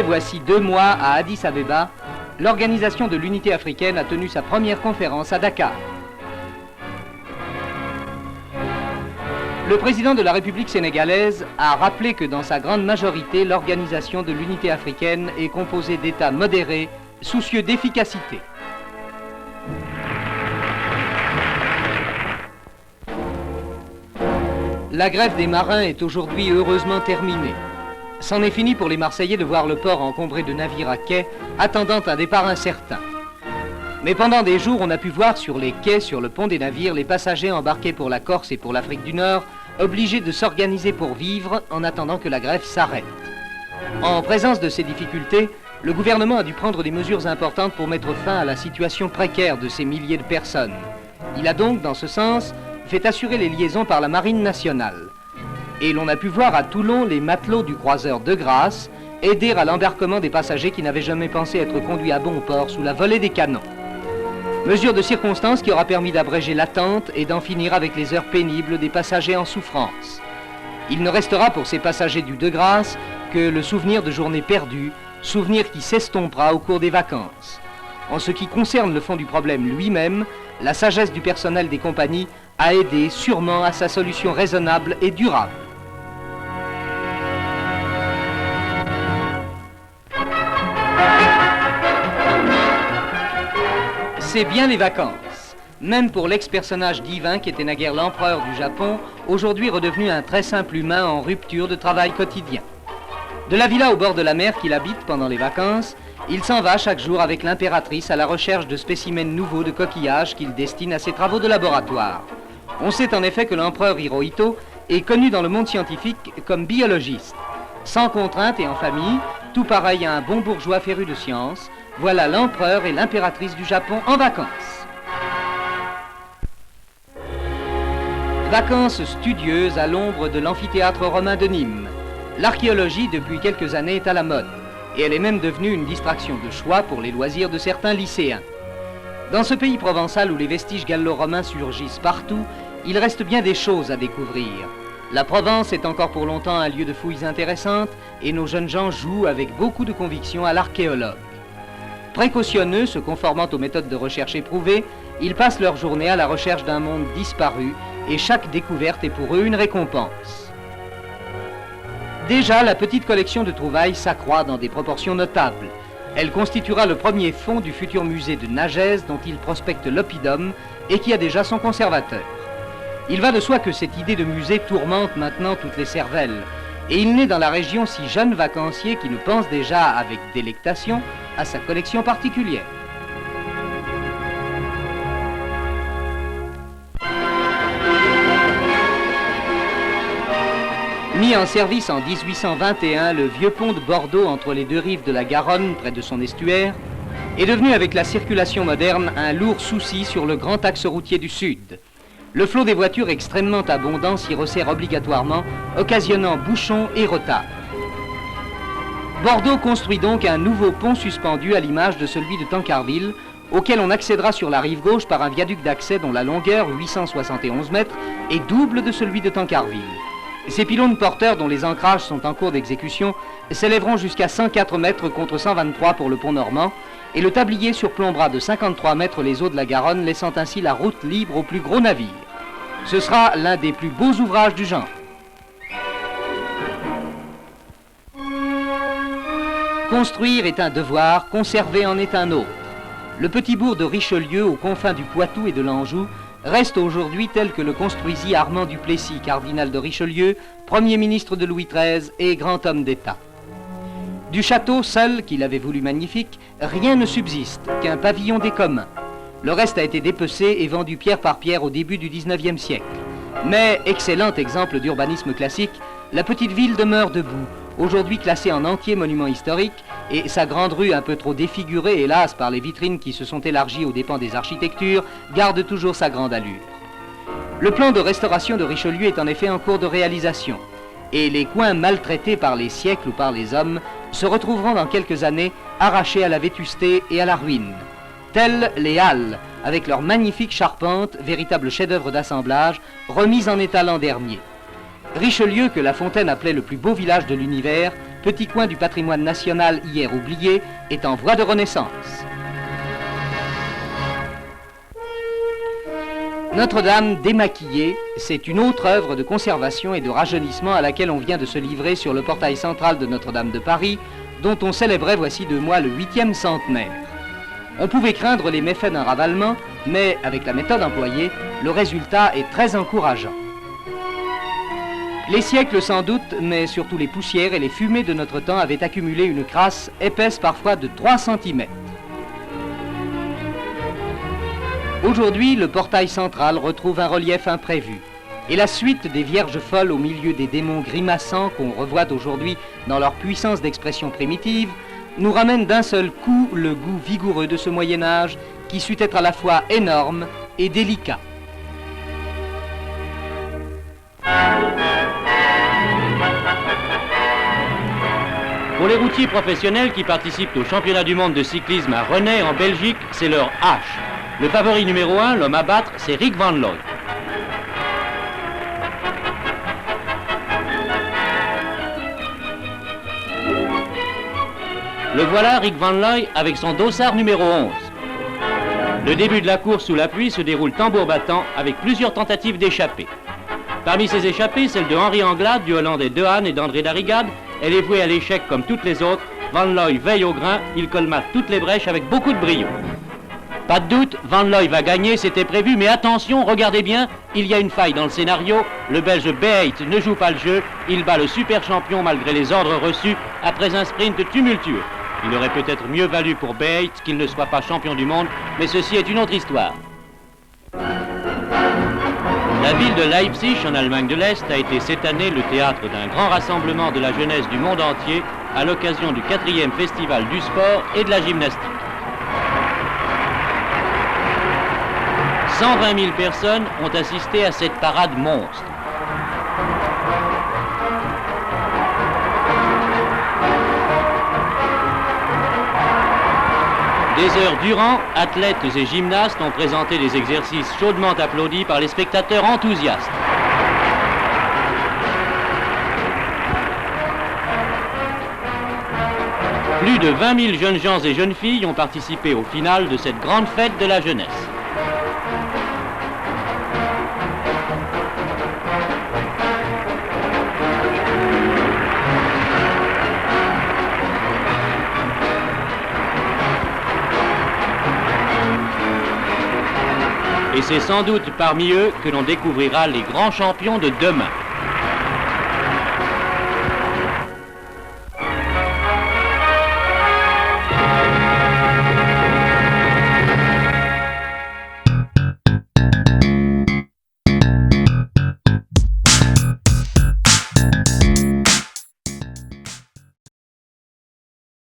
voici 2 mois à Addis Abeba, l'Organisation de l'Unité africaine a tenu sa première conférence à Dakar. Le président de la République sénégalaise a rappelé que dans sa grande majorité, l'Organisation de l'Unité africaine est composée d'États modérés, soucieux d'efficacité. La grève des marins est aujourd'hui heureusement terminée. C'en est fini pour les Marseillais de voir le port encombré de navires à quai, attendant un départ incertain. Mais pendant des jours, on a pu voir sur les quais, sur le pont des navires, les passagers embarqués pour la Corse et pour l'Afrique du Nord, obligés de s'organiser pour vivre en attendant que la grève s'arrête. En présence de ces difficultés, le gouvernement a dû prendre des mesures importantes pour mettre fin à la situation précaire de ces milliers de personnes. Il a donc, dans ce sens, fait assurer les liaisons par la Marine nationale. Et l'on a pu voir à Toulon les matelots du croiseur de Grasse aider à l'embarquement des passagers qui n'avaient jamais pensé être conduits à bon port sous la volée des canons. Mesure de circonstance qui aura permis d'abréger l'attente et d'en finir avec les heures pénibles des passagers en souffrance. Il ne restera pour ces passagers du de Grasse que le souvenir de journées perdues, souvenir qui s'estompera au cours des vacances. En ce qui concerne le fond du problème lui-même, la sagesse du personnel des compagnies a aidé sûrement à sa solution raisonnable et durable. C'est bien les vacances, même pour l'ex-personnage divin qui était naguère l'empereur du Japon, aujourd'hui redevenu un très simple humain en rupture de travail quotidien. De la villa au bord de la mer qu'il habite pendant les vacances, il s'en va chaque jour avec l'impératrice à la recherche de spécimens nouveaux de coquillages qu'il destine à ses travaux de laboratoire. On sait en effet que l'empereur Hirohito est connu dans le monde scientifique comme biologiste. Sans contrainte et en famille, tout pareil à un bon bourgeois féru de science, voilà l'empereur et l'impératrice du Japon en vacances. Vacances studieuses à l'ombre de l'amphithéâtre romain de Nîmes. L'archéologie, depuis quelques années, est à la mode, et elle est même devenue une distraction de choix pour les loisirs de certains lycéens. Dans ce pays provençal où les vestiges gallo-romains surgissent partout, il reste bien des choses à découvrir. La Provence est encore pour longtemps un lieu de fouilles intéressantes, et nos jeunes gens jouent avec beaucoup de conviction à l'archéologue. Précautionneux, se conformant aux méthodes de recherche éprouvées, ils passent leur journée à la recherche d'un monde disparu, et chaque découverte est pour eux une récompense. Déjà, la petite collection de trouvailles s'accroît dans des proportions notables. Elle constituera le premier fonds du futur musée de Nagèse dont il prospecte l'oppidum et qui a déjà son conservateur. Il va de soi que cette idée de musée tourmente maintenant toutes les cervelles. Et il n'est dans la région si jeune vacancier qui ne pense déjà avec délectation à sa collection particulière. Mis en service en 1821, le vieux pont de Bordeaux entre les deux rives de la Garonne, près de son estuaire, est devenu avec la circulation moderne un lourd souci sur le grand axe routier du Sud. Le flot des voitures extrêmement abondant s'y resserre obligatoirement, occasionnant bouchons et retards. Bordeaux construit donc un nouveau pont suspendu à l'image de celui de Tancarville, auquel on accédera sur la rive gauche par un viaduc d'accès dont la longueur, 871 mètres, est double de celui de Tancarville. Ces pylônes porteurs, dont les ancrages sont en cours d'exécution, s'élèveront jusqu'à 104 mètres contre 123 pour le pont normand, et le tablier surplombera de 53 mètres les eaux de la Garonne, laissant ainsi la route libre aux plus gros navires. Ce sera l'un des plus beaux ouvrages du genre. Construire est un devoir, conserver en est un autre. Le petit bourg de Richelieu, aux confins du Poitou et de l'Anjou, reste aujourd'hui tel que le construisit Armand Duplessis, cardinal de Richelieu, Premier ministre de Louis XIII et grand homme d'État. Du château seul, qu'il avait voulu magnifique, rien ne subsiste qu'un pavillon des communs. Le reste a été dépecé et vendu pierre par pierre au début du XIXe siècle. Mais, excellent exemple d'urbanisme classique, la petite ville demeure debout, aujourd'hui classée en entier monument historique, et sa grande rue un peu trop défigurée, hélas, par les vitrines qui se sont élargies aux dépens des architectures, garde toujours sa grande allure. Le plan de restauration de Richelieu est en effet en cours de réalisation, et les coins maltraités par les siècles ou par les hommes se retrouveront dans quelques années arrachés à la vétusté et à la ruine. Telles les halles, avec leurs magnifiques charpentes, véritables chefs-d'œuvre d'assemblage, remises en état l'an dernier. Richelieu, que La Fontaine appelait le plus beau village de l'univers, petit coin du patrimoine national hier oublié, est en voie de renaissance. Notre-Dame démaquillée, c'est une autre œuvre de conservation et de rajeunissement à laquelle on vient de se livrer sur le portail central de Notre-Dame de Paris, dont on célébrait voici 2 mois le 8e centenaire. On pouvait craindre les méfaits d'un ravalement, mais avec la méthode employée, le résultat est très encourageant. Les siècles sans doute, mais surtout les poussières et les fumées de notre temps avaient accumulé une crasse épaisse parfois de 3 cm. Aujourd'hui, le portail central retrouve un relief imprévu. Et la suite des Vierges folles au milieu des démons grimaçants qu'on revoit aujourd'hui dans leur puissance d'expression primitive nous ramène d'un seul coup le goût vigoureux de ce Moyen-Âge qui sut être à la fois énorme et délicat. Pour les routiers professionnels qui participent au championnat du monde de cyclisme à Rennes en Belgique, c'est leur H. Le favori numéro 1, l'homme à battre, c'est Rick Van Looy. Le voilà, Rick Van Looy, avec son dossard numéro 11. Le début de la course sous la pluie se déroule tambour battant avec plusieurs tentatives d'échapper. Parmi ces échappées, celle de Henri Anglade, du Hollandais De Haan et d'André Darrigade, elle est vouée à l'échec comme toutes les autres. Van Looy veille au grain, il colmate toutes les brèches avec beaucoup de brio. Pas de doute, Van Looy va gagner, c'était prévu, mais attention, regardez bien, il y a une faille dans le scénario. Le Belge Beate ne joue pas le jeu, il bat le super champion malgré les ordres reçus après un sprint tumultueux. Il aurait peut-être mieux valu pour Beate qu'il ne soit pas champion du monde, mais ceci est une autre histoire. La ville de Leipzig, en Allemagne de l'Est, a été cette année le théâtre d'un grand rassemblement de la jeunesse du monde entier à l'occasion du 4e festival du sport et de la gymnastique. 120 000 personnes ont assisté à cette parade monstre. Des heures durant, athlètes et gymnastes ont présenté des exercices chaudement applaudis par les spectateurs enthousiastes. Plus de 20 000 jeunes gens et jeunes filles ont participé au final de cette grande fête de la jeunesse. Et c'est sans doute parmi eux que l'on découvrira les grands champions de demain.